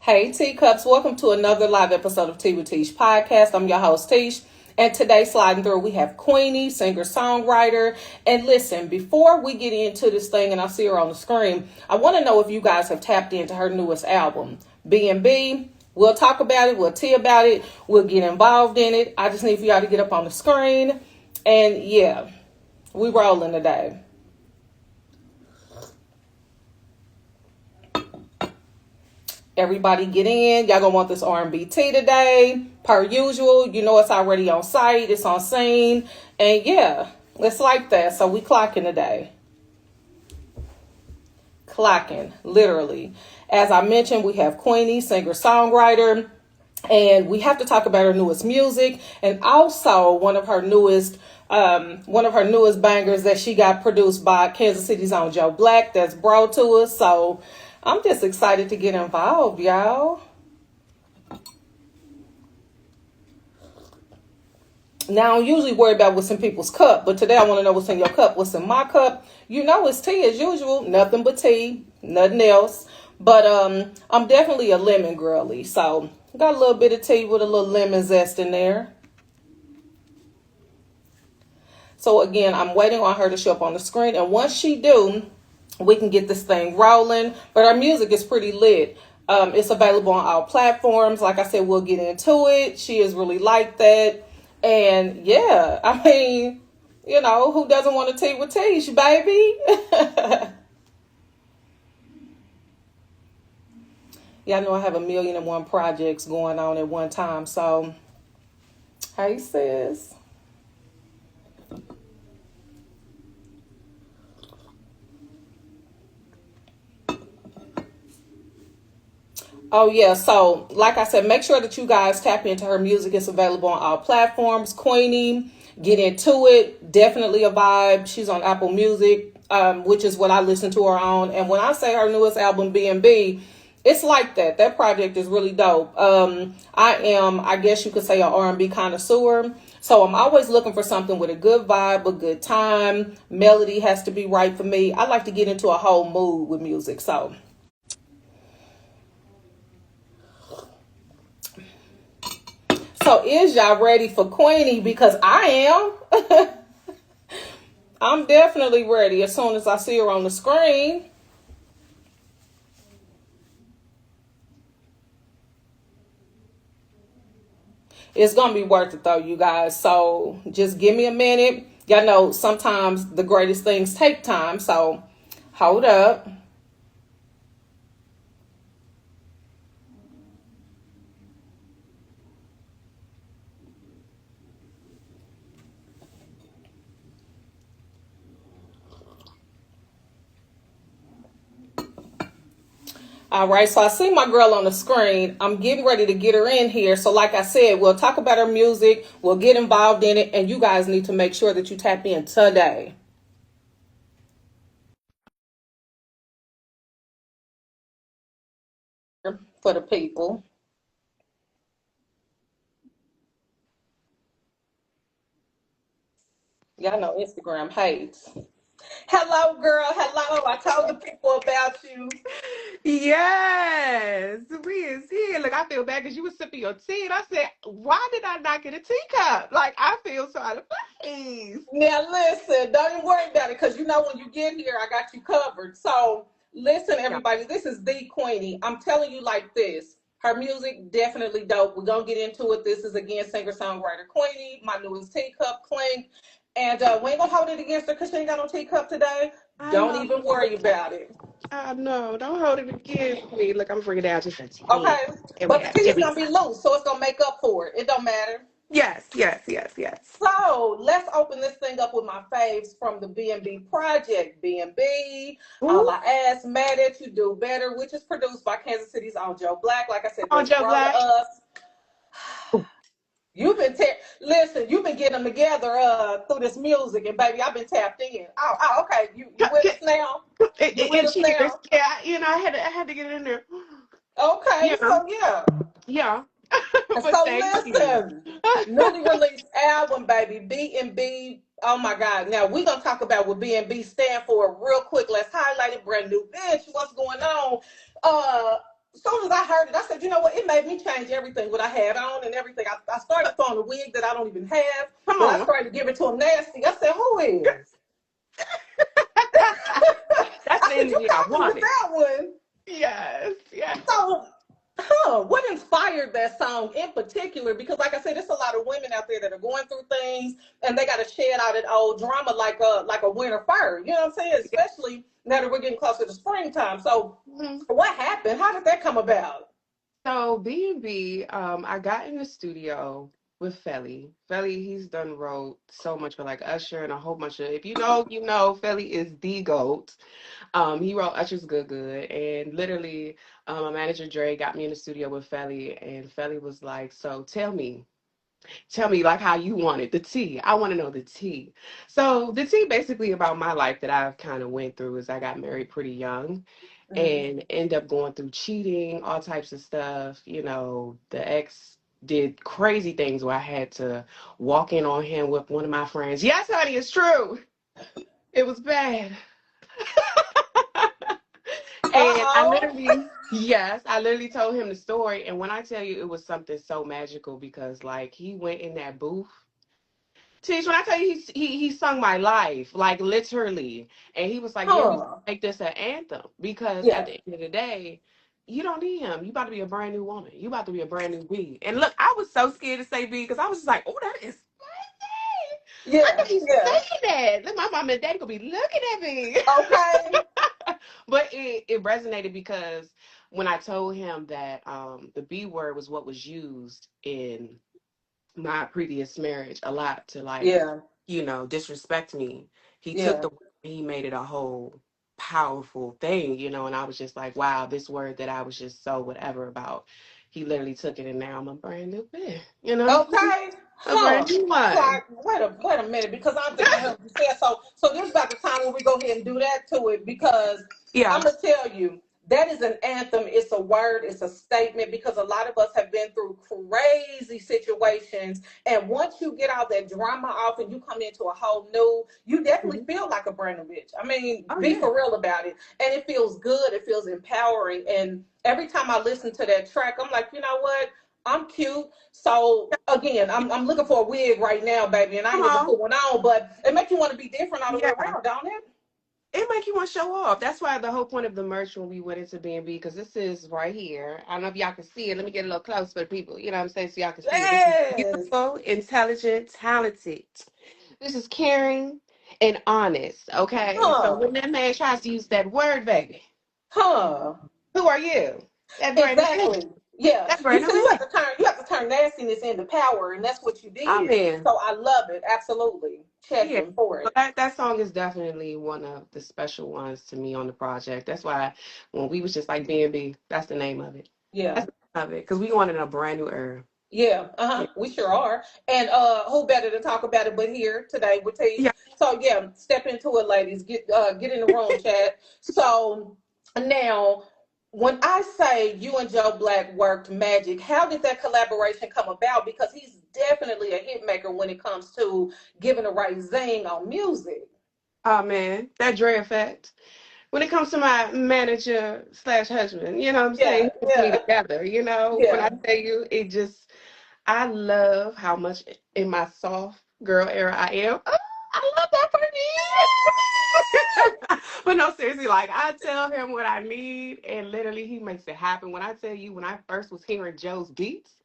Hey, Teacups, welcome to another live episode of Tea with Teash podcast. I'm your host, Teash, and today, sliding through, we have Queenie, singer-songwriter. And listen, before we get into this thing, and I see her on the screen, I want to know if you guys have tapped into her newest album, BNB. We'll talk about it, we'll tea about it, we'll get involved in it. I just need for y'all to get up on the screen. And yeah, we rolling today. Everybody get in. Y'all gonna want this RnB tea today. Per usual, you know it's already on site. It's on scene. And yeah, it's like that. So we clocking today. Clocking, literally. As I mentioned, we have Queenie, singer-songwriter. And we have to talk about her newest music. And also one of her newest bangers that she got produced by Kansas City's own Joe Black. That's brought to us. So I'm just excited to get involved, y'all. Now, I don't usually worry about what's in people's cup, but today I want to know what's in your cup. What's in my cup? You know it's tea as usual. Nothing but tea. Nothing else. But I'm definitely a lemon girly. So got a little bit of tea with a little lemon zest in there. So again, I'm waiting on her to show up on the screen. And once she do, we can get this thing rolling. But our music is pretty lit. It's available on all platforms. Like I said, we'll get into it. She is really like that. And yeah, I mean, you know, who doesn't want to tea with Teash, baby? Yeah, I know I have 1,000,001 projects going on at one time. So, hey, sis. Oh, yeah. So, like I said, make sure that you guys tap into her music. It's available on all platforms. Queenie, get into it. Definitely a vibe. She's on Apple Music, which is what I listen to her on. And when I say her newest album, BNB, it's like that. That project is really dope. I guess you could say, an R&B connoisseur. So I'm always looking for something with a good vibe, a good time. Melody has to be right for me. I like to get into a whole mood with music. So is y'all ready for Queenie? Because I am. I'm definitely ready as soon as I see her on the screen. It's going to be worth it though, you guys. So just give me a minute. Y'all know sometimes the greatest things take time. So hold up. All right, so I see my girl on the screen. I'm getting ready to get her in here. So like I said, we'll talk about her music. We'll get involved in it. And you guys need to make sure that you tap in today. For the people. Y'all know Instagram hates. Hello, girl. Hello. I told the people about you. Yes, we is here. Look, I feel bad because you was sipping your tea, and I said, "Why did I not get a teacup?" Like I feel so out of place. Now, listen, don't even worry about it because you know when you get here, I got you covered. So, listen, Yeah. everybody, this is the Queenie. I'm telling you like this. Her music, definitely dope. We're going to get into it. This is, again, singer-songwriter Queenie, my newest teacup, Clink. And we ain't going to hold it against her because she ain't got no teacup today. I Don't know. even worry about it. I know. Don't hold it against me. Look, I'm freaking out just a Okay? tad. There we But the have. tea There is we going go. to be loose, so it's going to make up for it. It don't matter. Yes, yes, yes, yes. So let's open this thing up with my faves from the BNB project. BNB, All Ooh, I Ask, Mad at You, Do Better, which is produced by Kansas City's own Joe Black. Like I said, come on, that's Joe brought to Black. us. Ooh. Listen, you've been getting them together through this music, and baby, I've been tapped in. Okay, you with us now? You with And us cheers. now? Yeah, I had to get it in there. Okay, Yeah, so yeah. yeah. But So thank you. listen, newly released album, baby, B&B. Oh my God! Now we're gonna talk about what B&B stand for real quick. Let's highlight it. Brand new bitch. What's going on? Uh, as soon as I heard it, I said, you know what? It made me change everything, what I had on and everything. I started throwing a wig that I don't even have, Come but I on. started giving to him nasty. I said, who is? That's I the said, you energy I caught me with wanted. that one. Yes, yes. So, what inspired that song in particular? Because, like I said, there's a lot of women out there that are going through things, and they got to shed out that old drama like a winter fur. You know what I'm saying? Especially now that we're getting closer to springtime. So, Mhm. what happened? How did that come about? So BNB, I got in the studio with Felly. Felly, he's done wrote so much for like Usher and a whole bunch of, if you know, you know, Felly is the GOAT. He wrote Usher's Good Good, and literally, my manager Dre got me in the studio with Felly, and Felly was like, "So tell me like how you want it, the tea. I want to know the tea." So the tea basically about my life that I've kind of went through is I got married pretty young, Mhm. and end up going through cheating, all types of stuff. You know, the ex did crazy things where I had to walk in on him with one of my friends. Yes, honey, it's true. It was bad. And I Uh-oh. literally, yes, I literally told him the story. And when I tell you, it was something so magical because, like, he went in that booth. Teach, when I tell you, he sung my life, like literally. And he was like, "Yeah, we Huh. make this an anthem because Yeah. at the end of the day, you don't need him. You about to be a brand new woman. You about to be a brand new B." And look, I was so scared to say B because I was just like, "Oh, that is crazy. I Yeah. know he's Yeah. saying that. Look, my mom and dad gonna be looking at me." Okay. But it resonated because when I told him that the B word was what was used in my previous marriage a lot to like, Yeah. disrespect me, he took Yeah. the word and he made it a whole powerful thing, and I was just like, wow, this word that I was just so whatever about, he literally took it and now I'm a brand new bitch, Okay. a brand Huh. new So one. wait a minute, because I don't think I heard you say it. So this is about the time when we go ahead and do that to it, because Yeah. I'm gonna tell you that is an anthem. It's a word. It's a statement, because a lot of us have been through crazy situations, and once you get all that drama off and you come into a whole new, you definitely Mhm. feel like a brand new bitch. I mean, Oh be yeah. for real about it, and it feels good. It feels empowering, and every time I listen to that track, I'm like, you know what? I'm cute. So again, I'm looking for a wig right now, baby, and I Come ain't even on. put one on, but it makes you want to be different all the way Yeah. around, don't it? It make you want to show off. That's why the whole point of the merch when we went into B&B, because this is right here. I don't know if y'all can see it. Let me get a little close for the people. You know what I'm saying? So y'all can see it. This is Yes. beautiful, intelligent, talented. This is caring and honest. Okay. So Huh. when that man tries to use that word, baby, Huh. who are you? That brand new man. Exactly. Yeah. That You brand see, new man. you have to turn nastiness into power, and that's what you I'm did. in. So I love it. Absolutely. Yeah. Checking for So it. that song is definitely one of the special ones to me on the project. That's why when we was just like B&B, that's the name of it. Yeah. That's the name of it. Because we wanted a brand new era. Yeah, Yeah. we sure are. And who better to talk about it but here today with Teash. Yeah. So yeah, step into it, ladies. Get in the room, chat. So now, when I say you and Joe Black worked magic, how did that collaboration come about? Because he's definitely a hit maker when it comes to giving the right zing on music. Oh man, that Dre effect. When it comes to my manager slash husband, you know what I'm saying? Yeah, He puts me yeah, together, when I yeah. tell you, I love how much in my soft girl era I am. Oh, I love that for me. But no, seriously, like I tell him what I need and literally he makes it happen. When I tell you, when I first was hearing Joe's beats,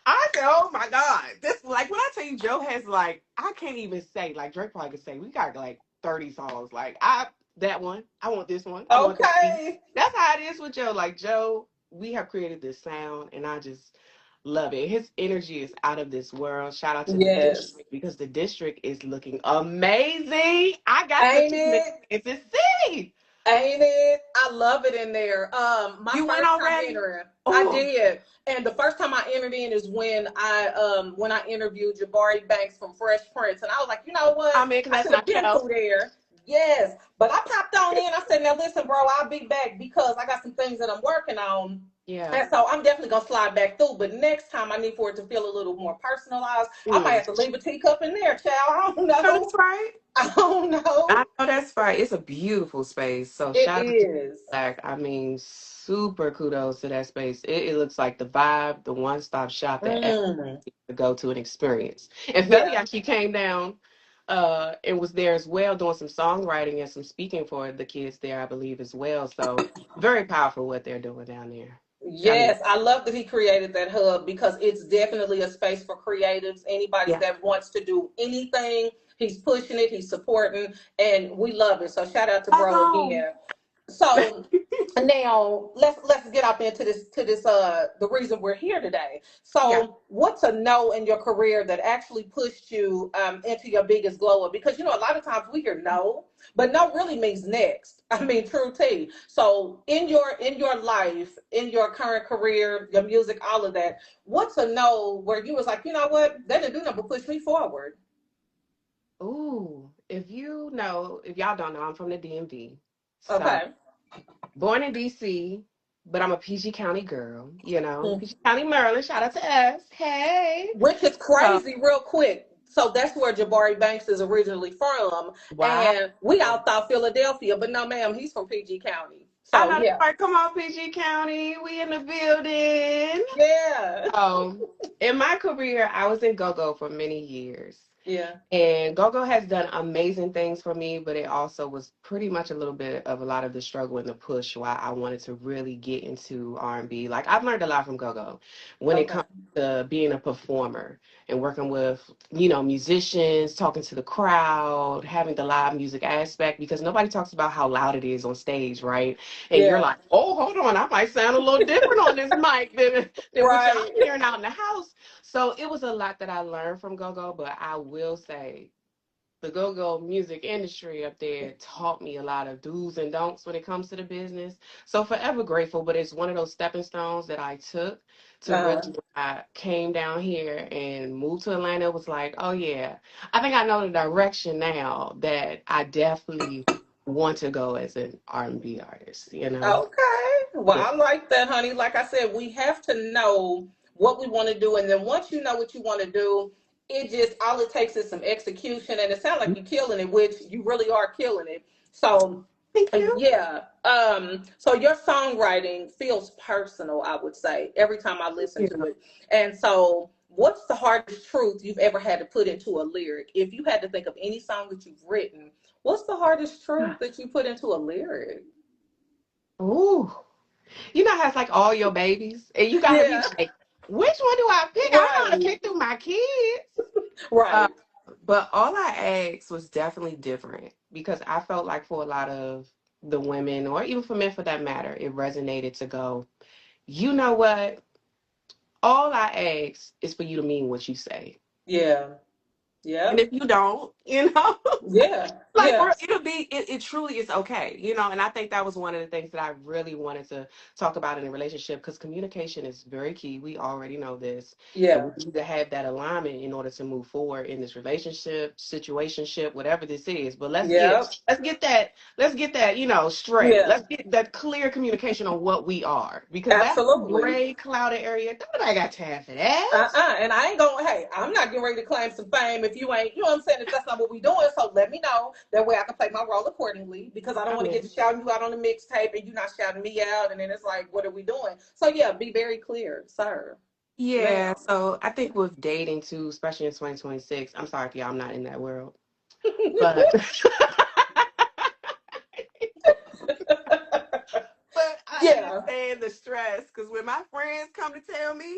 I said, "Oh my God!" This like when I tell you, Joe has like I can't even say like Drake probably could say we got like 30 songs. Like I that one, I want this one, I want that beat. Okay. That's how it is with Joe. Like Joe, we have created this sound, and I just love it. His energy is out of this world. Shout out to the Yes. district because the district is looking amazing. I got to Ain't keep it it? in the city. Ain't it? I love it in there. My You went first time already? entering, I Oh, did, and the first time I entered in is when I interviewed Jabari Banks from Fresh Prince, and I was like, you know what? I'm in because I that's should my have been show. through there. Yes, but I popped on in. I said, now listen, bro, I'll be back because I got some things that I'm working on. Yeah. And so I'm definitely gonna slide back through. But next time I need for it to feel a little more personalized. I might Mm. have to leave a teacup in there, child. I don't No, that's know. right. I don't I know. know that's right. It's a beautiful space. So It shout out to is. Black. I mean, super kudos to that space. It looks like the vibe, the one-stop shop that everyone Mm, needs to go to and experience. And Felly yeah. actually came down and was there as well doing some songwriting and some speaking for the kids there, I believe, as well. So very powerful what they're doing down there. I mean, Yes, I love that he created that hub because it's definitely a space for creatives. Anybody yeah. that wants to do anything, he's pushing it, he's supporting, and we love it. So shout out to Come bro on. again. So now let's get up into this the reason we're here today. Yeah. So what's a no in your career that actually pushed you into your biggest glow up? Because you know a lot of times we hear no, but no really means next. I mean true T. So in your life, in your current career, your music, all of that, what's a no where you was like, you know what, that didn't do nothing but push me forward. Ooh, if y'all don't know, I'm from the DMV. So Okay. born in DC, but I'm a PG County girl, PG County, Maryland. Shout out to us. Hey. Which is So, crazy, real quick. So that's where Jabari Banks is originally from, wow. and we all thought Philadelphia, but no, ma'am, he's from PG County. I So know that's yeah, right. Come on, PG County. We in the building. yeah, In my career, I was in go-go for many years. yeah. And GoGo has done amazing things for me, but it also was pretty much a little bit of a lot of the struggle and the push why I wanted to really get into R&B. Like I've learned a lot from GoGo when it Okay, comes to being a performer and working with, musicians, talking to the crowd, having the live music aspect because nobody talks about how loud it is on stage, right? And you're yeah, like, oh, hold on, I might sound a little different on this mic than what y'all right. hearing out in the house. So it was a lot that I learned from GoGo, but I will say the go-go music industry up there taught me a lot of do's and don'ts when it comes to the business. So forever grateful, but it's one of those stepping stones that I took to really Uh, when I came down here and moved to Atlanta. It was like, oh yeah, I think I know the direction now that I definitely want to go as an R&B artist. okay. Well, Yeah. I like that, honey. Like I said, we have to know what we want to do, and then once you know what you want to do, it just all it takes is some execution, and it sounds like you're killing it, which you really are killing it. So Thank you. yeah. So your songwriting feels personal, I would say, every time I listen Thank to it. And so what's the hardest truth you've ever had to put into a lyric? If you had to think of any song that you've written, what's the hardest you. truth that you put into a lyric? Ooh. You know how it's like all your babies, and you gotta be Yeah. like, which one do I pick? I don't want to Right. pick through my kids. Uh, Right. but all I asked was definitely different because I felt like for a lot of the women, or even for men for that matter, it resonated to go, you know what? All I ask is for you to mean what you say. Yeah. And Yep. if you don't, Yeah. like Yeah. it truly is okay. And I think that was one of the things that I really wanted to talk about in a relationship because communication is very key. We already know this, and we Yeah. need to have that alignment in order to move forward in this relationship, situationship, whatever this is. But Yep. let's get that straight. Yeah. Let's get that clear communication on what we are because that Absolutely. gray clouded area, nobody got time for that. And I ain't going, hey, I'm not getting ready to claim some fame if you ain't, you know what I'm saying, if that's not what we doing. So let me know. That way I can play my role accordingly because I don't I want to get to mean. shouting you out on the mixtape and you not shouting me out. And then it's like, what are we doing? So yeah, be very clear, sir. Yeah, Ma'am. so I think with dating too, especially in 2026, I'm sorry if y'all I'm not in that world. But but I Yeah. understand the stress because when my friends come to tell me,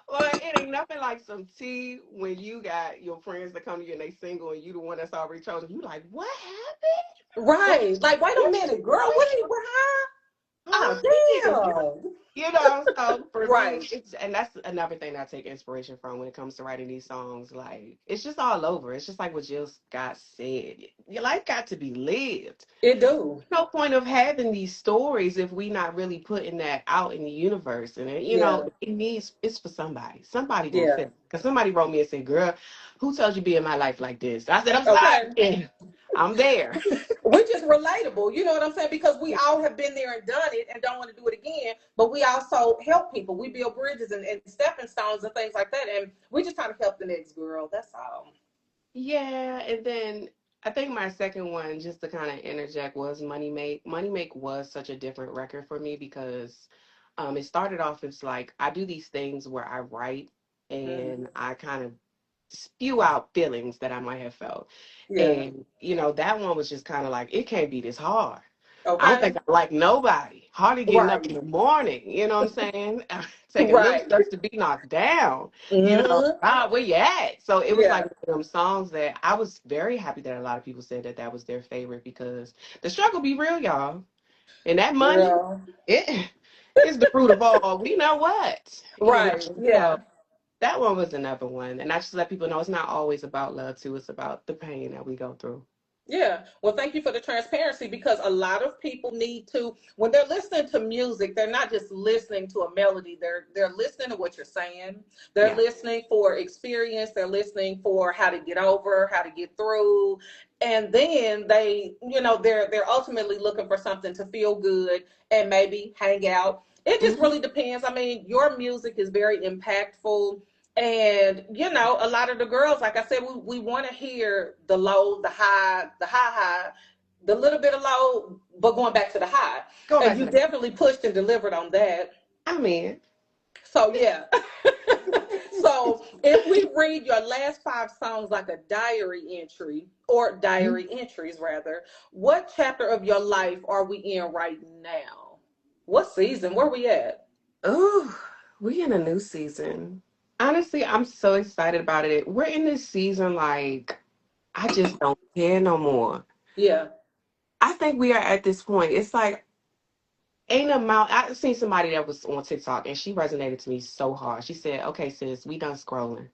well, it ain't nothing like some tea when you got your friends that come to you and they single and you the one that's already chosen. You like, what happened? What Right. Like, wait a what minute, girl. What are situation? you, what, huh? Huh? Oh, So for damn. Right. me, and that's another thing that I take inspiration from when it comes to writing these songs. Like, it's just all over. It's just like what Jill Scott said. Your life got to be lived. It do. No point of having these stories if we not really putting that out in the universe. And Yeah. it's for somebody. Somebody gonna Yeah. feel it. Because somebody wrote me and said, "Girl, who told you be in my life like this?" I said, "I'm Okay. sorry." I'm there. We're just relatable, you know what I'm saying? Because we all have been there and done it and don't want to do it again. But we also help people. We build bridges and stepping stones and things like that. And we just trying to help the next girl. That's all. Yeah, and then I think my second one, just to kind of interject, was Money Make. Money Make was such a different record for me because it started off as like I do these things where I write Mm-hmm. and I kind of spew out feelings that I might have felt. Yeah. And, that one was just kind of like, it can't be this hard. I don't Okay. think I like nobody. Hardly getting up Right. in the morning. You know what I'm saying? Taking little Right. steps to be knocked down. Mm-hmm. God, where you at? So it was like Yeah. one of them songs that I was very happy that a lot of people said that that was their favorite because the struggle be real, y'all. And that money, Girl. it is the root of all. We know what, Right. So Yeah. that one was another one. And I just let people know it's not always about love, too. It's about the pain that we go through. Yeah. Well, thank you for the transparency because a lot of people need to, when they're listening to music, they're not just listening to a melody. They're listening to what you're saying. They're Yeah. listening for experience. They're listening for how to get over, how to get through. And then they're ultimately looking for something to feel good and maybe hang out. It just Hmm. really depends. I mean, your music is very impactful. And a lot of the girls, like I said, we want to hear the low, the high, the little bit of low, but going back to the high. Go And back to you that. definitely pushed and delivered on that. I mean, So yeah. So if we read your last five songs like a diary entry, or diary entries rather, what chapter of your life are we in right now? What season? Where we at? oh, we in a new season. Honestly, I'm so excited about it. We're in this season like I just don't care no more. Yeah. I think we are at this point. It's like ain't amount. I seen somebody that was on TikTok and she resonated to me so hard. She said, "Okay, sis, we done scrolling,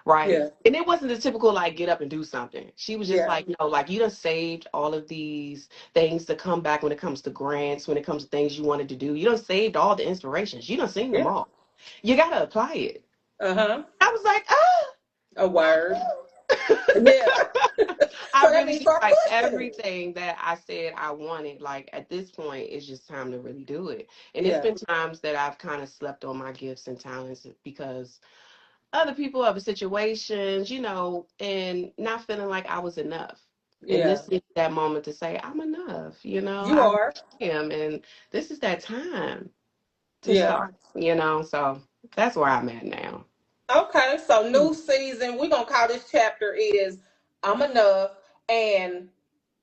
right?" Yeah. And it wasn't the typical like get up and do something. She was just Yeah. like, "No, like you done saved all of these things to come back when it comes to grants, when it comes to things you wanted to do. You done saved all the inspirations. You done seen them Yeah. all. You gotta apply it." Uh-huh. I was like, "Ah." A word. Yeah. I So that really means feel start like pushing it. everything that I said I wanted, like at this point, it's just time to really do it. And it's Yeah. been times that I've kind of slept on my gifts and talents because other people, other situations, and not feeling like I was enough. And Yeah. this is that moment to say, I'm enough, You I really are. am. And this is that time to Yeah. start, so that's where I'm at now. Okay. So new season. We're gonna call this chapter is I'm enough and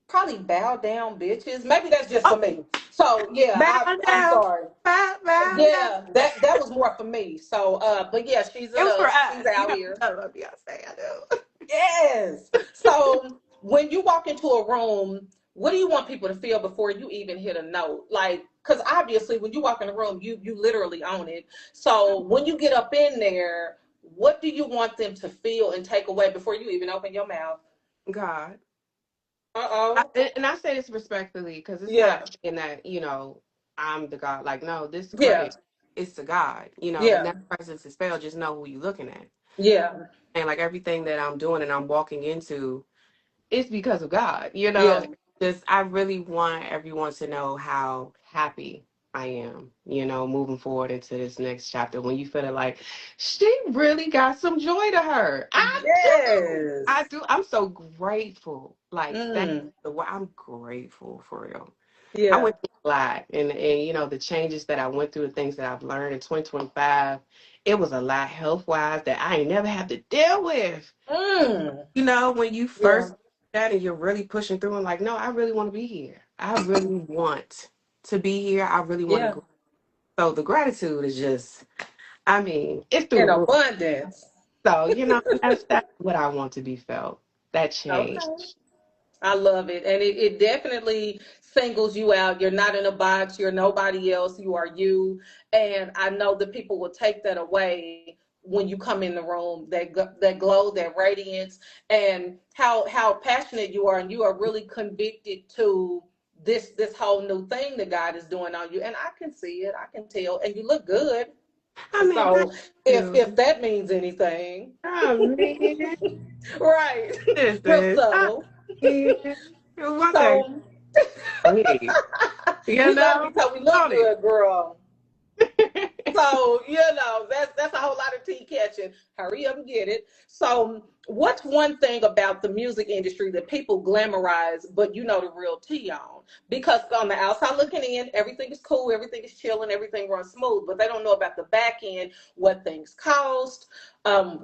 probably bow down bitches. Maybe that's just Oh, for me. So yeah, bow I'm down, sorry. bow down. Yeah, that was more for me. So but yeah, she's It was for enough. She's us. out here. I love Beyonce. I do. Yes. So when you walk into a room, what do you want people to feel before you even hit a note? Like, because obviously when you walk in a room, you literally own it. So when you get up in there, what do you want them to feel and take away before you even open your mouth? God. Uh oh. And I say this respectfully because it's Yeah. not in that, I'm the God. Like, no, this Yeah. credit is to God, and Yeah. that presence is spelled. Just know who you're looking at. Yeah. And like everything that I'm doing and I'm walking into, it's because of God, Yeah. Just I really want everyone to know how happy I am, moving forward into this next chapter. When you feel like she really got some joy to her. I do. I Yes. do. I'm so grateful. Like that Mm. the word I'm grateful for real. I Yeah. went through a lot and the changes that I went through, the things that I've learned in 2025, it was a lot health wise that I ain't never had to deal with. Mm. When you Yeah. first that and you're really pushing through and like, no, I really want to be here. I really want to be here. I really want to Yeah. go. So the gratitude is just, it's through In the roof. abundance. So, that's what I want to be felt. That change. Okay. I love it. And it definitely singles you out. You're not in a box. You're nobody else. You are you. And I know that people will take that away when you come in the room, that glow, that radiance, and how passionate you are. And you are really convicted to this whole new thing that God is doing on you. And I can see it. I can tell. And you look good. Thank So if you. that means anything, Oh, man. right. Real Listen, subtle. Yeah. One day. So Hey, you you love know, me because we look on it. good, girl. So, that's a whole lot of tea catching. Hurry up and get it. So, what's one thing about the music industry that people glamorize, but you know the real tea on? Because on the outside looking in, everything is cool, everything is chilling, everything runs smooth, but they don't know about the back end, what things cost,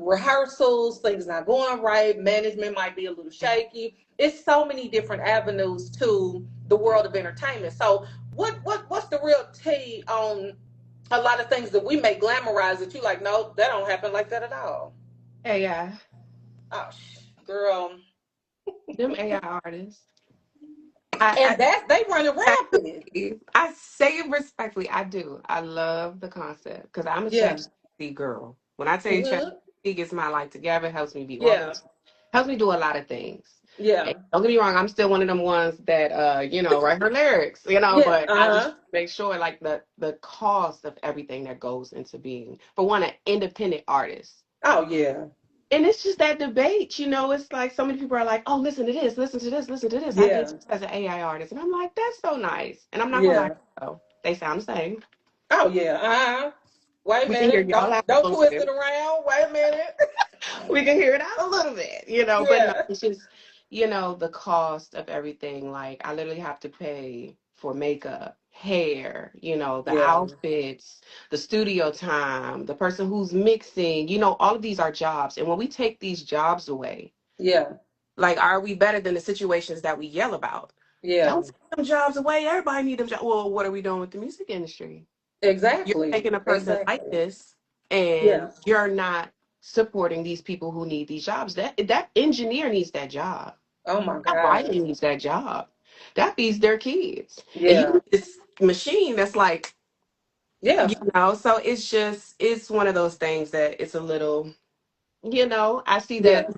rehearsals, things not going right, management might be a little shaky. It's so many different avenues to the world of entertainment. So, what's the real tea on a lot of things that we may glamorize that you like, no, that don't happen like that at all. AI. Oh, girl. Them AI artists. And I that they running rampant. I say it respectfully. I do. I love the concept because I'm a Yeah. ChatGPT girl. When I tell you Hmm. ChatGPT gets my life together, helps me be Yeah. organized, helps me do a lot of things. And Yeah. don't get me wrong, I'm still one of them ones that write her lyrics, Yeah. but I just Uh-huh. make sure like the cost of everything that goes into being, for one, an independent artist. Oh yeah. And it's just that debate, it's like so many people are like, oh, listen to this, listen to this, listen to this. I did Yeah. this as an AI artist. And I'm like, that's so nice. And I'm not gonna lie, Yeah. though. They sound the same. Oh yeah. Uh-huh. Wait a We can hear minute. y'all Don't out a don't little twist it bit. around. Wait a minute. We can hear it out a little bit, but no, Yeah. it's just, the cost of everything. Like I literally have to pay for makeup, hair, the Yeah. outfits, the studio time, the person who's mixing, all of these are jobs. And when we take these jobs away, Yeah. like, are we better than the situations that we yell about? Yeah. Don't take them jobs away. Everybody need them jobs. Well, what are we doing with the music industry? You're Exactly. taking a person like Exactly. this, Yeah. and you're not supporting these people who need these jobs. That engineer needs that job. Oh my That God. writer needs that job. That feeds their kids. And you Yeah. need this machine that's like, Yeah. so it's one of those things that it's a little, I see Yeah. that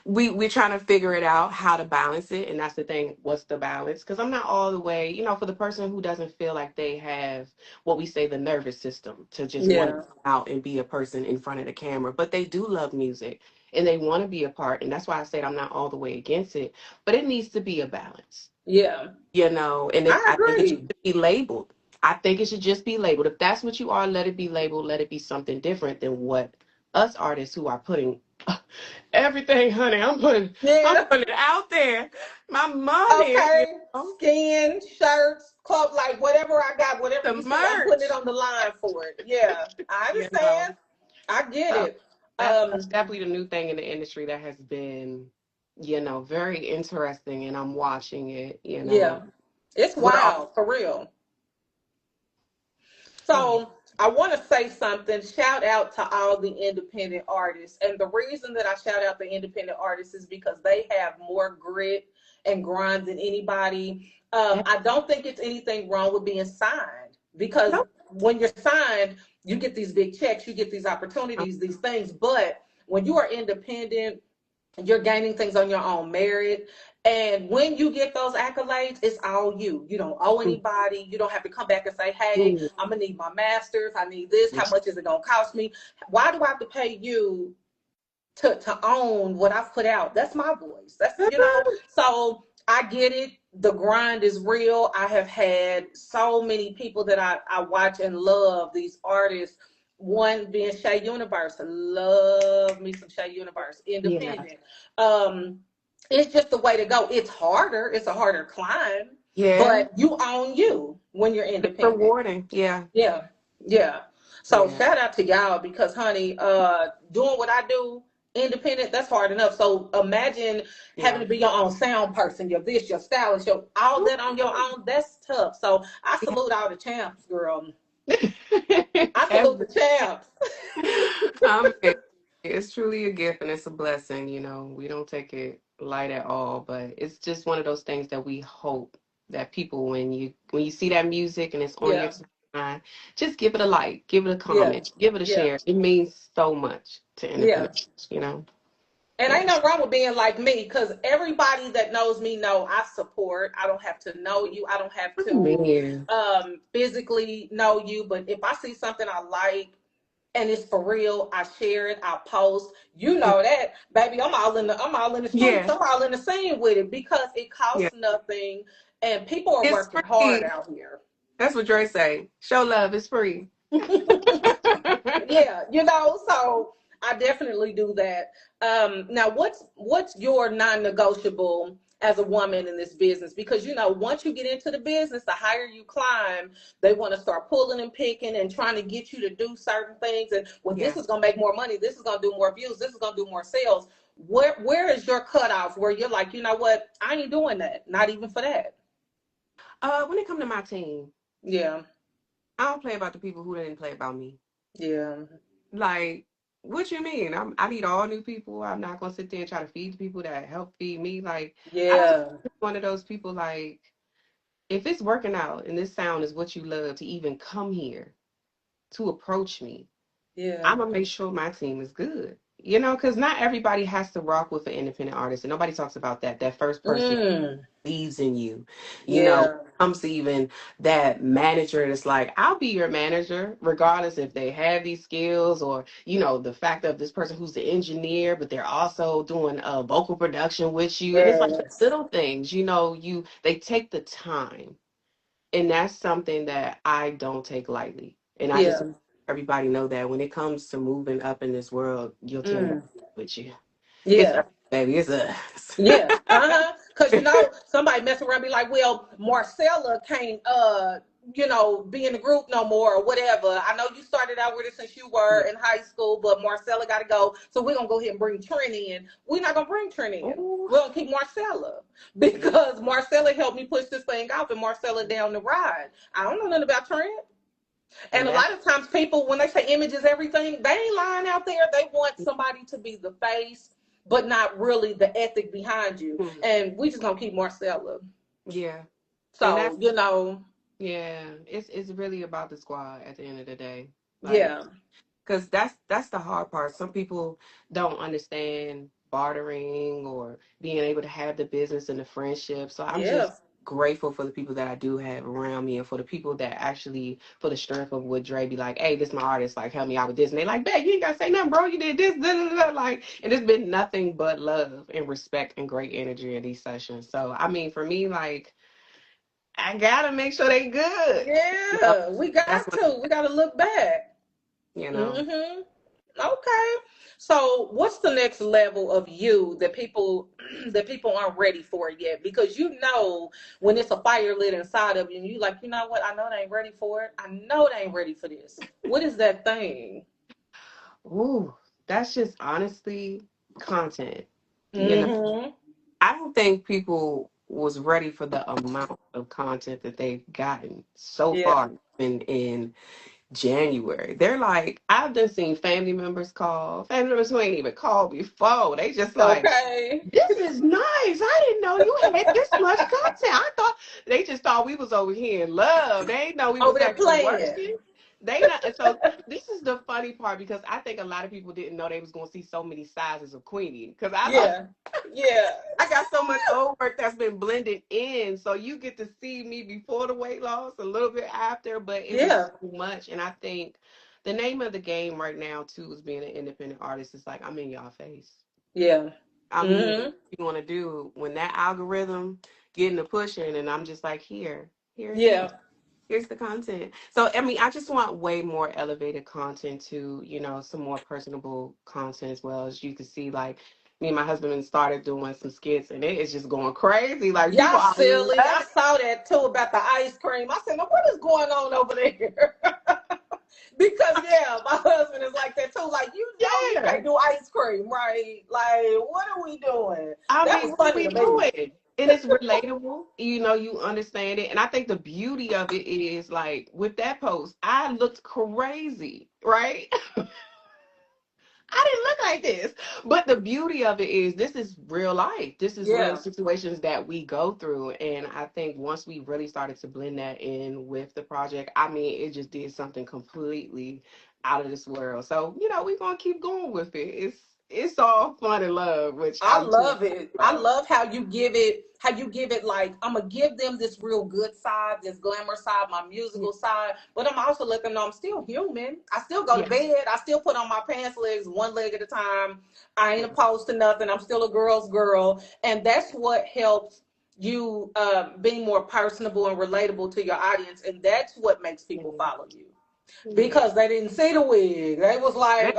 we're trying to figure it out how to balance it, and that's the thing. What's the balance? Because I'm not all the way, for the person who doesn't feel like they have what we say the nervous system to just want to Yeah. come out and be a person in front of the camera, but they do love music and they want to be a part, and that's why I said I'm not all the way against it, but it needs to be a balance, Yeah. and I I think it agree. should be labeled. I think it should just be labeled. If that's what you are, let it be labeled. Let it be something different than what us artists who are putting everything, honey. I'm Yeah. putting it out there. My money, Okay. Skin, shirts, clothes, like whatever I got, whatever the you see, I'm putting it merch, on the line for it. Yeah. I you know. understand. I get So it. that's definitely the new thing in the industry that has been, very interesting, and I'm watching it. Yeah. It's We're all wild, for real. go ahead. So I want to say something. Shout out to all the independent artists. And the reason that I shout out the independent artists is because they have more grit and grind than anybody. Yeah. I don't think it's anything wrong with being signed because Nope. when you're signed, you get these big checks, you get these opportunities, these things. But when you are independent, you're gaining things on your own merit. And when you get those accolades, it's all you. You don't owe anybody. You don't have to come back and say, hey, Mhm. I'm going to need my master's. I need this. How much is it going to cost me? Why do I have to pay you to own what I've put out? That's my voice. So I get it. The grind is real. I have had so many people that I watch and love, these artists. One being Shay Universe. Love me some Shay Universe. Yeah. Independent. Um, it's just the way to go. It's harder. It's a harder climb, Yeah. but you own you when you're It's independent. rewarding. Yeah. Yeah, yeah. So Yeah. shout out to y'all because, honey, doing what I do independent, that's hard enough. So imagine having Yeah. to be your own sound person, your this, your stylist, your all that on your own. That's tough. So I salute all the champs, girl. I salute the Every champs. I'm it's truly a gift and it's a blessing, We don't take it light at all, but it's just one of those things that we hope that people, when you see that music and it's on your Yeah, timeline, just give it a like, give it a yeah, comment, give it a yeah, share. It means so much to yeah. independent. And ain't Yeah. nothing wrong with being like me because everybody that knows me know I support. I don't have to know you. I don't have to Man. physically know you. But if I see something I like, and it's for real. I share it, I post. You know that, baby. I'm all in the streets. Yeah, I'm all in the scene with it because it yeah. costs nothing, and people are It's working hard free. out here. That's what Dre say. Show love. It's free. Yeah, so I definitely do that. Now, what's your non-negotiable as a woman in this business? Because once you get into the business, the higher you climb, they want to start pulling and picking and trying to get you to do certain things. And well, this Yeah. is gonna make more money. This is gonna do more views. This is gonna do more sales. Where is your cutoff? Where you're like, you know what? I ain't doing that. Not even for that. When it come to my team, Yeah. I don't play about the people who didn't play about me. Yeah. Like, what you mean? I need all new people. I'm not gonna sit there and try to feed the people that help feed me. Like, I don't Yeah. one of those people like if it's working out and this sound is what you love to even come here to approach me, Yeah. I'm gonna make sure my team is good. You know, because not everybody has to rock with an independent artist, and nobody talks about that. That first person Mm. believes in you. You know, Yeah. comes to even that manager that's like, I'll be your manager, regardless if they have these skills or, the fact of this person who's the engineer, but they're also doing a vocal production with you. And it's like the Yes. little things, they take the time. And that's something that I don't take lightly. And I just Yeah. want everybody know that when it comes to moving up in this world, your team got Mm. with you. It's Yeah. us, baby. It's us. Yeah. Uh-huh. Cause somebody mess around and be like, well, Marcella can't be in the group no more or whatever. I know you started out with it since you were in high school, but Marcella gotta go. So we're gonna go ahead and bring Trent in. We're not gonna bring Trent in. Ooh. We're gonna keep Marcella because Marcella helped me push this thing off and Marcella down the ride. I don't know nothing about Trent. And And a that, lot of times people, when they say image is everything, they ain't lying out there. They want somebody to be the face, but not really the ethic behind you. mm, And we just gonna keep Marcella. yeah. And So, yeah, it's really about the squad at the end of the day. Like, yeah. because that's the hard part. Some people don't understand bartering or being able to have the business and the friendship. So I'm Yeah. just grateful for the people that I do have around me and for the people that actually for the strength of what Dre be like, hey, this my artist, like help me out with this. And they like, bet you ain't gotta say nothing, bro. You did this, da, da, da, like, and it's been nothing but love and respect and great energy in these sessions. So I mean, for me, like, I gotta make sure they good. You know, Yeah. We that's got what to. We gotta look back. you know. Mm-hmm. Okay. So what's the next level of you that people that people aren't ready for yet? Because when it's a fire lit inside of you and you like, you know what, I know they ain't ready for it. I know they ain't ready for this. What is that thing? Ooh, that's just honestly content. You know, Mm-hmm. I don't think people was ready for the amount of content that they've gotten so Yeah. far in January. They're like, I've just seen family members who ain't even called before. They just like, Okay. this is nice. I didn't know you had this much content. I thought they just thought we was over here in love. They didn't know we was Over there actually playing. working. They not, and so this is the funny part because I think a lot of people didn't know they was gonna see so many sizes of Queenie. Because Yeah. Yeah. I got so much old work that's been blended in. So you get to see me before the weight loss, a little bit after, but it was Yeah. so much. And I think the name of the game right now too is being an independent artist. It's like I'm in y'all face. Yeah. I'm here. Mm-hmm. What you want to do when that algorithm getting the pushing, and I'm just like here it is. Yeah. Here's the content. So I mean, I just want way more elevated content to, some more personable content as well. As you can see, like me and my husband started doing some skits, and it is just going crazy. Like people Y'all are silly. I loving. saw that too about the ice cream. I said, now what is going on over there? Because my husband is like that too. Like, you Yeah, can't do ice cream, right? Like, what are we doing? I That mean, was what are funny we to me. doing? And it's relatable. You understand it. And I think the beauty of it is like with that post, I looked crazy, right? I didn't look like this. But the beauty of it is this is real life. This is real Yeah, situations that we go through. And I think once we really started to blend that in with the project, I mean, it just did something completely out of this world. So, we're gonna keep going with it. it's all fun and love, which I I'm too love it. I about. love how you give it like I'm gonna give them this real good side, this glamour side, my Yeah. musical side, but I'm also letting them know I'm still human. I still go to Yes. bed. I still put on my pants legs one leg at a time. I ain't opposed to nothing. I'm still a girl's girl, and that's what helps you being more personable and relatable to your audience, and that's what makes people follow you Yeah. because they didn't see the wig. They was like,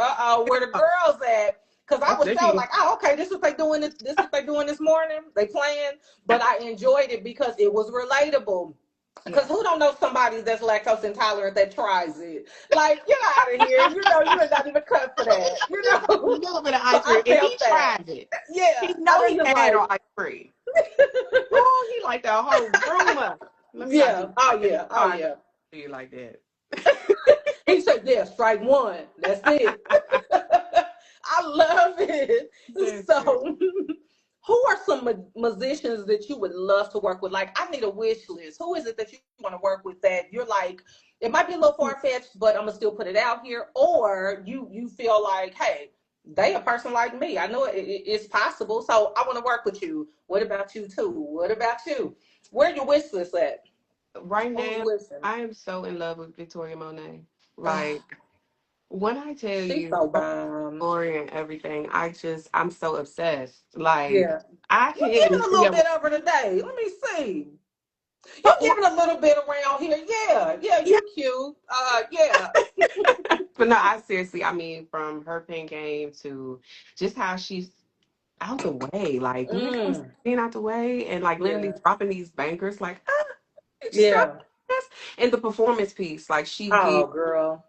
where the girls at? Because I Oh, was there so you like, oh, okay, this is what they doing. This what they doing this morning. They playing, but I enjoyed it because it was relatable. Because Yeah. who don't know somebody that's lactose intolerant that tries it? Like, get out of here. You know, you ain't not even cut for that. You A know, little bit of so ice I cream, and he felt that. tried it. He Yeah, know and he they just had like, on ice cream. Oh, he like the whole room up. Let me not yeah, do oh like that. yeah, oh I yeah. do you like that. He said, yeah, strike one. That's it. I love it. That's it. So, who are some musicians that you would love to work with? Like, I need a wish list. Who is it that you want to work with that you're like, it might be a little far fetched, but I'm gonna still put it out here, or you feel like, hey, they a person like me. I know it's possible, so I want to work with you. What about you too? What about you? Where your wish list at? Right Who you now, listen? I am so in love with Victoria Monet. Like, when I tell She's you so her bomb. story and everything, I'm so obsessed. Like, Yeah. I You can get in giving the a little studio with, bit of her today. Let me see. You but, giving a little bit around here. Yeah. Yeah, yeah, you cute. Yeah. but no, I seriously, I mean, from her pen game to just how she's out the way. Like, when it comes to Mm. being out the way and like literally Yeah. dropping these bankers, like, you just dropped Yeah. this. And the performance piece, like, she Oh, gives, girl.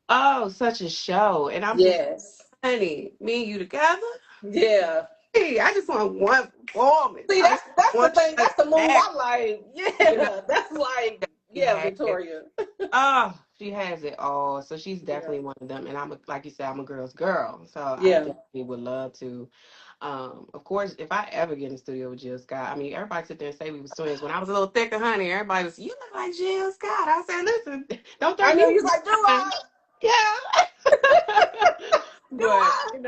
oh, such a show. And I'm just, Yes. honey, me and you together. Yeah. Hey, I just want one performance. See, I just that's the want thing. one That's the move act. I like. You know, Yeah. That's like, she yeah, has it. Victoria. Oh, she has it all. So she's Yeah. definitely one of them. And like you said, I'm a girl's girl. So I Yeah. definitely would love to. Of course, if I ever get in the studio with Jill Scott, I mean, everybody sit there and say we was twins. When I was a little thicker, honey, everybody was, you look like Jill Scott. I said, listen, don't throw I me know off you my like, do line. I? Yeah. Do But,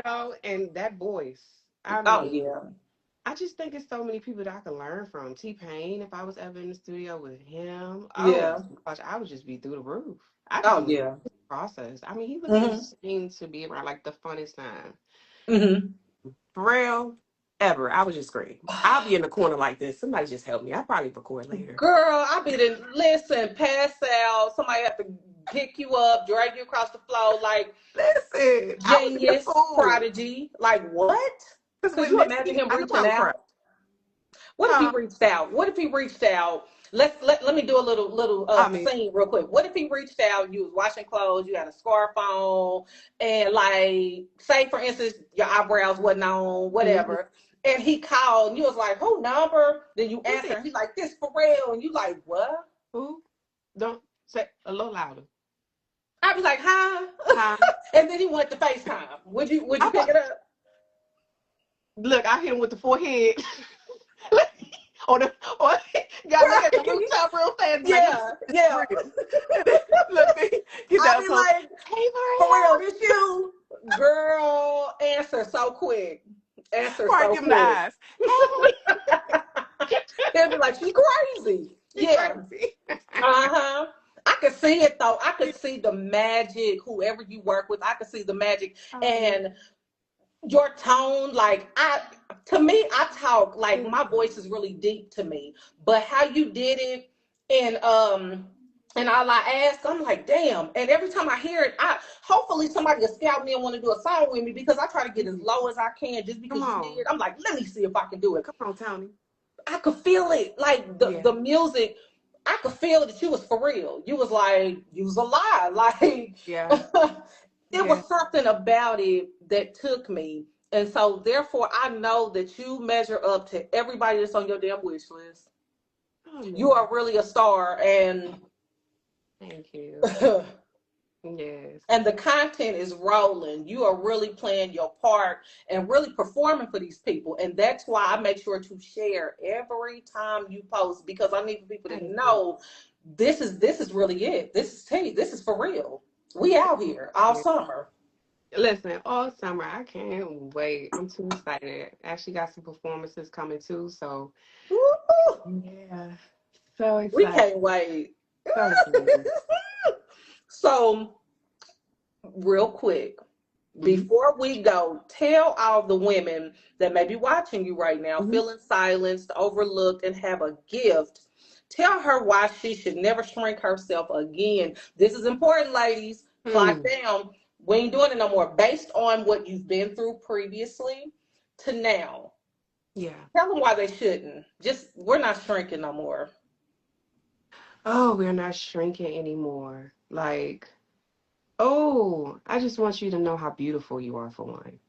I? and that voice, I Oh, mean, yeah. I just think it's so many people that I can learn from. T-Pain, if I was ever in the studio with him, oh Yeah. gosh, I would just be through the roof. I just Oh, love yeah. the process. I mean, he was Mm-hmm. insane to be around, like the funnest time. Mm-hmm. For real, ever. I would just scream. I'll be in the corner like this. Somebody just help me. I'll probably record later. Girl, I be the listen, pass out. Somebody have to pick you up, drag you across the floor like Listen, I would be a genius, fool. prodigy. Like what? Because Could with you me, imagine him I know reaching I'm crying. out? What if he Huh? reached out? What if he reached out? Let me do a little I mean, scene real quick. What if he reached out? You was washing clothes. You had a scarf on, and like say for instance your eyebrows wasn't on, mhm. whatever. And he called, and you was like, "Who number?" Then you Who's answer, it? and he's like, "This for real," and you like, "What?" Who? Don't say a little louder. I'd be like, "Huh?" Huh? And then he went to FaceTime. Would you I pick it up? look, I hit him with the forehead. or gotta look at the Right? rooftop real fast. Be like, let me see Yeah, if this is yeah. real. Look, get I'd down be close. like, Hey, "For real, Maria. this you, girl?" Answer so quick. Answer Before I so give him the quick. eyes. Hey, He'll be like, "She's crazy." she Yeah. crazy. Uh-huh. I could see it though. I could see the magic. Whoever you work with, I could see the magic. Oh, yeah. And your tone, like to me, I talk like Thank my you. voice is really deep to me. But how you did it, and all I ask, I'm like, damn. And every time I hear it, I hopefully somebody will scout me and want to do a song with me because I try to get as low as I can just Come because you on. did. I'm like, let me see if I can do it. Come on, Tony. I could feel it, like Yeah. the music. I could feel that you was for real. You was like, you was alive. Like Yeah. it Yeah. was something about it that took me. And so therefore I know that you measure up to everybody that's on your damn wish list. Oh, You no. are really a star, and Thank you. and Yes. the content is rolling. You are really playing your part and really performing for these people. And that's why I make sure to share every time you post because I need for people to Thank you. know this is really it. This is T. This is for real. We out here all Yeah. summer. Listen, all summer, I can't wait. I'm too excited. Actually got some performances coming too, so Woo! yeah. So We excited. can't wait. So excited. So, real quick, Hmm. before we go, tell all the women that may be watching you right now, Hmm. feeling silenced, overlooked, and have a gift. Tell her why she should never shrink herself again. This is important, ladies. Clock Hmm. down. We ain't doing it no more. Based on what you've been through previously to now. Yeah. Tell them why they shouldn't. Just, we're not shrinking no more. Oh, we're not shrinking anymore. Like, oh, I just want you to know how beautiful you are for one.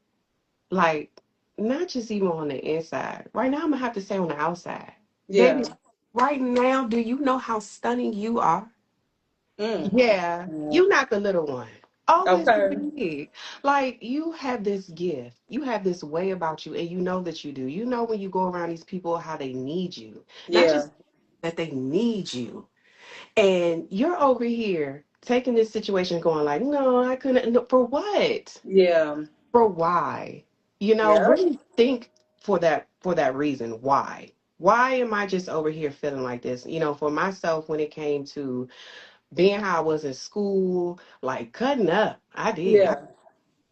Like, not just even on the inside. Right now, I'm gonna have to say on the outside. Baby, Yeah. right now, do you know how stunning you are? Mm. Yeah, Mm. you're not the little one. Always be Okay. big. Like you have this gift. You have this way about you, and you know that you do. You know when you go around these people how they need you. Not Yeah. just that they need you. And you're over here taking this situation going like, no, I couldn't. No, for what? Yeah. For why? You know, Yeah. really think for that reason. Why? Why am I just over here feeling like this? You know, for myself, when it came to being how I was in school, like cutting up. I did. Yeah.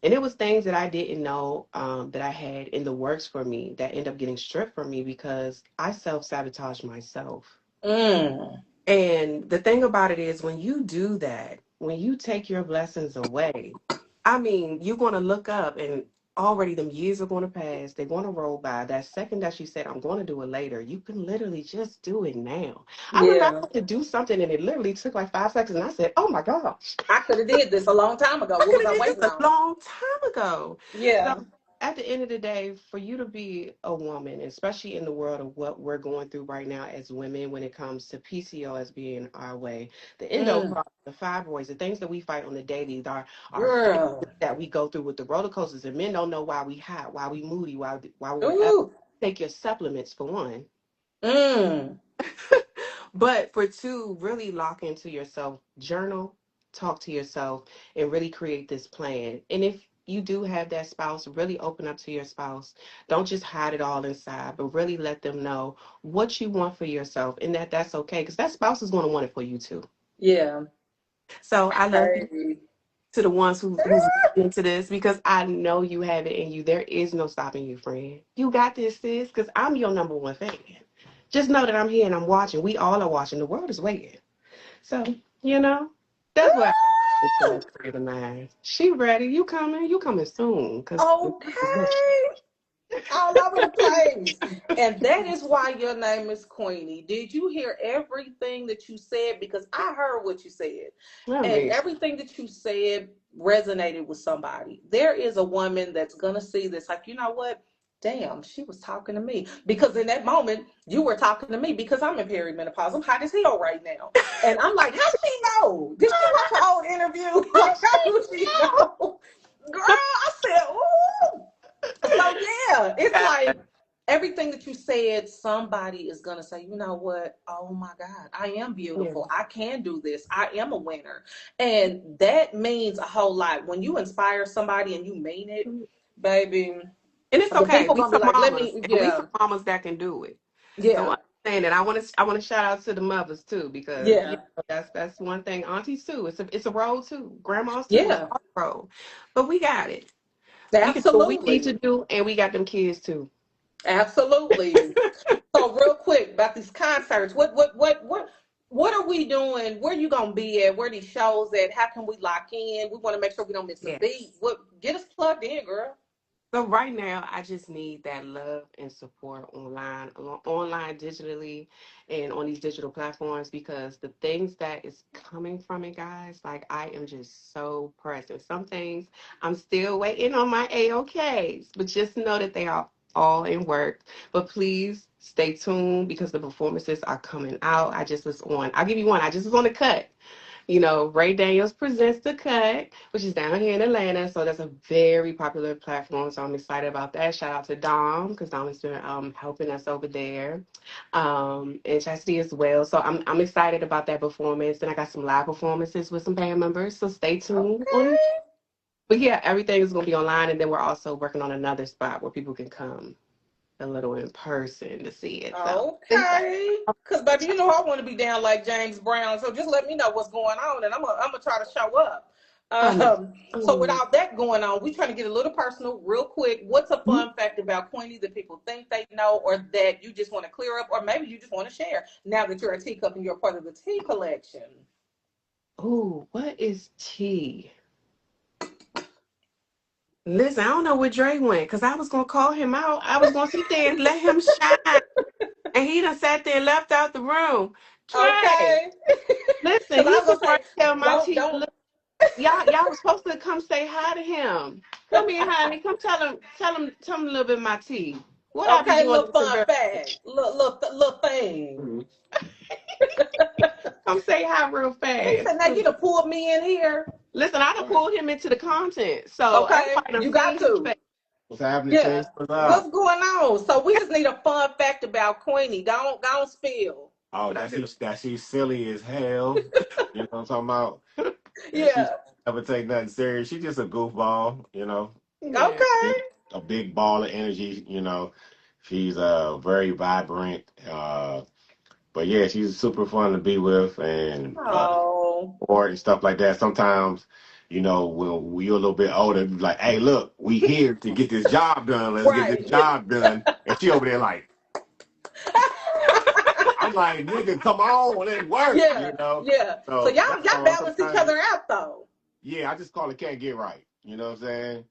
And it was things that I didn't know that I had in the works for me that end up getting stripped from me because I self sabotaged myself. Mm. And the thing about it is, when you do that, when you take your blessings away, I mean, you're going to look up and already them years are going to pass. They're going to roll by. That second that you said, I'm going to do it later, you can literally just do it now. I remember I Yeah. had to do something and it literally took like 5 seconds. And I said, oh my gosh, I could have did this a long time ago. I What could was have I did this waiting a on? long time ago. So Yeah. at the end of the day, for you to be a woman, especially in the world of what we're going through right now as women, when it comes to PCOS being our way, the endo Mm. problems, the fibroids, the things that we fight on the daily, our feelings Girl. that we go through with the roller coasters, and men don't know why we hot, why we moody, why we're up. Ooh. Take your supplements for one. Mm. But for two, really lock into yourself, journal, talk to yourself, and really create this plan. And if you do have that spouse, really open up to your spouse. Don't just hide it all inside, but really let them know what you want for yourself and that that's okay because that spouse is going to want it for you too. Yeah. So I love you Hey. to the ones who's into this because I know you have it in you. There is no stopping you, friend. You got this, sis, because I'm your number one fan. Just know that I'm here and I'm watching. We all are watching. The world is waiting. So, you know, that's what I for a friend of mine. She ready. You coming? You coming soon. Because Okay. All over the place. And that is why your name is Queenie. Did you hear everything that you said? Because I heard what you said. I And mean, everything that you said resonated with somebody. There is a woman that's going to see this, like, you know what? Damn, she was talking to me. Because in that moment, you were talking to me because I'm in perimenopause. I'm hot as hell right now. And I'm like, how she know? Did she watch her old interview? Like, how do she know? Girl, I said, ooh. So yeah, it's like everything that you said, somebody is gonna say, you know what? Oh my God, I am yeah. beautiful. I can do this. I am a winner. And that means a whole lot. When you inspire somebody and you mean it, baby, And it's the okay. people We gonna be some like, let mamas, me, and we yeah, some mamas that can do it. So yeah, understand that. I want to shout out to the mothers too because yeah, that's one thing. Aunties too. It's a role too. Grandmas too. It's yeah, a role. But we got it. We can do what we need to absolutely. do, and we got them kids too. Absolutely. So real quick about these concerts, what are we doing? Where you gonna be at? Where these shows at? How can we lock in? We want to make sure we don't miss a beat. Yes. What get us plugged in, girl? So right now, I just need that love and support online, digitally, and on these digital platforms because the things that is coming from it, guys, like I am just so present. Some things I'm still waiting on my AOKs, but just know that they are all in work. But please stay tuned because the performances are coming out. I just was on. I'll give you one. I just was on the cut. Ray Daniels presents The Cut, which is down here in Atlanta. So that's a very popular platform. So I'm excited about that. Shout out to Dom because Dom has been helping us over there, and Chastity as well. So I'm excited about that performance. And I got some live performances with some band members. So stay tuned on. Okay. But yeah, everything is going to be online. And then we're also working on another spot where people can come a little in person to see it. So Okay. Because, baby, you know I want to be down like James Brown. So just let me know what's going on, and I'm gonna try to show up. I know. So without that going on, we trying to get a little personal real quick. What's a fun fact about Queenie that people think they know or that you just want to clear up or maybe you just want to share now that you're a teacup and you're part of the tea collection? Oh, what is tea? Listen, I don't know where Dre went because I was gonna call him out. I was gonna sit there and let him shine, and he done sat there and left out the room. Dre, Okay. listen, Because I he was going can to say, right tell my tea. don't. Y'all was supposed to come say hi to him. Come here, honey. Come tell him a little bit of my tea. What I be Okay, doing little in fun conversion? fact. Little thing. Come say hi real He fast. said, now you done pulled me in here. Listen, I done pulled him into the content, so Okay, everybody done you got seen his to. face. What's happening, Yeah. Chase? What's up? What's going on? So we just need a fun fact about Queenie. Don't spill. Oh, What I do? that she's silly as hell. You know what I'm talking about? And she Yeah. never take nothing serious. She's just a goofball, you know. Yeah. Okay. A big ball of energy, you know. She's very vibrant. But yeah, she's super fun to be with and Oh. sport and stuff like that. Sometimes, you know, when we're a little bit older, be like, hey, look, we here to get this job done. Let's get this Right. job done. And she over there like, I'm like, nigga, come on, let's work, Yeah. you know. Yeah. So So that's y'all all. balance each Sometimes, other out though. yeah, I just call it can't get right. You know what I'm saying?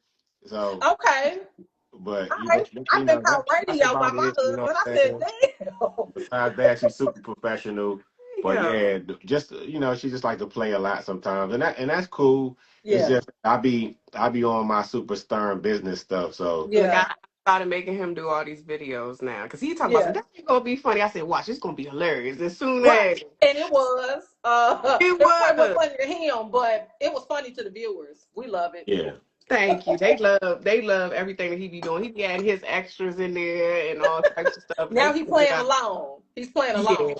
So, Okay. but you, All right. but you I've been know caught that's radio by about my it. You know husband. what I I'm said, saying? damn. Besides that, she's super professional. But Yeah. yeah, just you know, she just like to play a lot sometimes, and that's cool. It's Yeah. just I be on my super stern business stuff. So Look, Yeah. I started making him do all these videos now because he talking about Yeah. something that's gonna be funny. I said, watch, it's gonna be hilarious. As soon Right. as And it was. it It probably wasn't was. funny to him, but it was funny to the viewers. We love it. yeah, Thank you. They love everything that he be doing. He be adding his extras in there and all types of stuff. Now They he figured playing out. along. He's playing Yeah. along.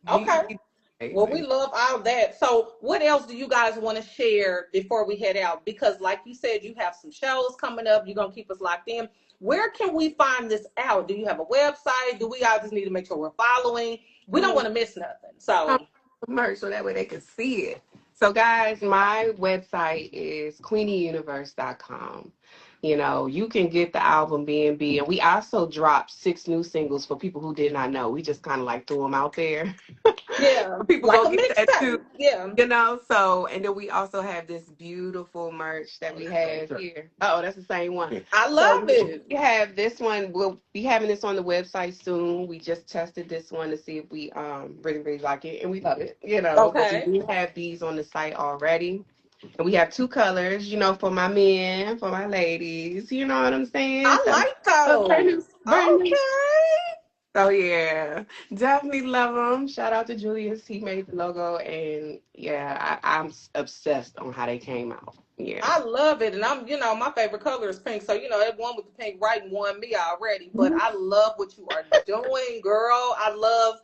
Okay. He Well, we amazing. love all that. So, what else do you guys want to share before we head out? Because, like you said, you have some shows coming up. You're gonna keep us locked in. Where can we find this out? Do you have a website? Do we all just need to make sure we're following? We don't want to miss nothing. Come So, merch so that way they can see it. So guys, my website is queenieuniverse.com. You know, you can get the album BNB, and we also dropped 6 new singles for people who did not know. We just kind of like threw them out there. yeah, People like go a get that too. mixtape. Yeah. You know, so and then we also have this beautiful merch that we have here. Oh, that's the same one. I So love it. we have this one. We'll be having this on the website soon. We just tested this one to see if we really like it, and we love it. You know, but we Okay. do have these on the site already, and we have 2 colors. You know, for my men, for my ladies. You know what I'm saying? I So like brand new, those. brand new. Okay. So yeah, definitely love him. Shout out to Julius. He made the logo, and yeah, I'm obsessed on how they came out. Yeah. I love it, and my favorite color is pink. So that one with the pink right won me already. But Mhm. I love what you are doing, girl. I love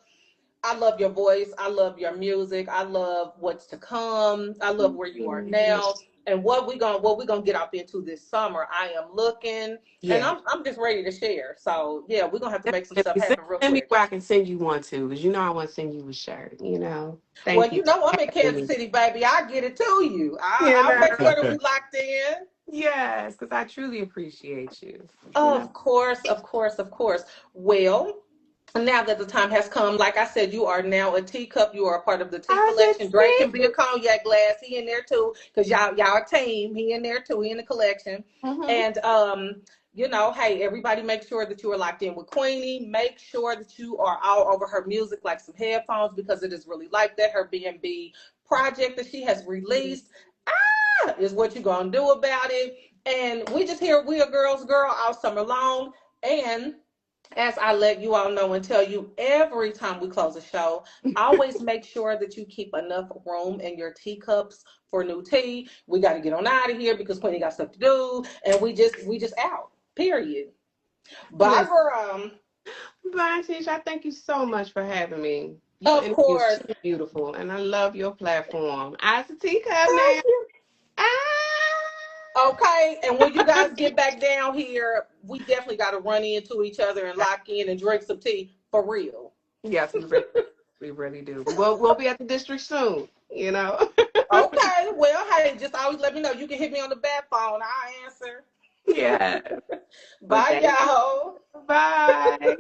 your voice. I love your music. I love what's to come. I love where you are now, and what we gonna get up into this summer. I am looking, and Yeah. I'm just ready to share. So yeah, we're gonna have to make some stuff Definitely. Send, happen real send me quick. where I can send you one too, because you know I want to send you a shirt. You know. Well, Thank you I'm for in having Kansas me. City, baby. I get it to you. You I'll make know. sure that we locked in. Yes, because I truly appreciate you. You know. Of course, of course, of course. Well, now that the time has come, like I said, you are now a teacup. You are a part of the tea I was collection. Drake can be a excited. cognac glass. He in there too, because y'all a team. He in there too. He in the collection. Mm-hmm. And hey, everybody, make sure that you are locked in with Queenie. Make sure that you are all over her music, like some headphones, because it is really like that. Her BNB project that she has released is what you're gonna do about it. And we just here, we a girls girl all summer long. And as I let you all know and tell you every time we close a show, always make sure that you keep enough room in your teacups for new tea. We got to get on out of here because Queenie got stuff to do, and we just out. Period. Bye, Listen, girl. Bye, Teash. I thank you so much for having me. Your Of interview is course. too beautiful, and I love your platform. I a teacup now. Thank you. Ah! Okay, and when you guys get back down here, we definitely got to run into each other and lock in and drink some tea for real. Yes, we really do. We'll be at the district soon. You know. Okay, well, hey, just always let me know. You can hit me on the back phone. I'll answer. Yeah. But Bye, thank you. y'all. Bye.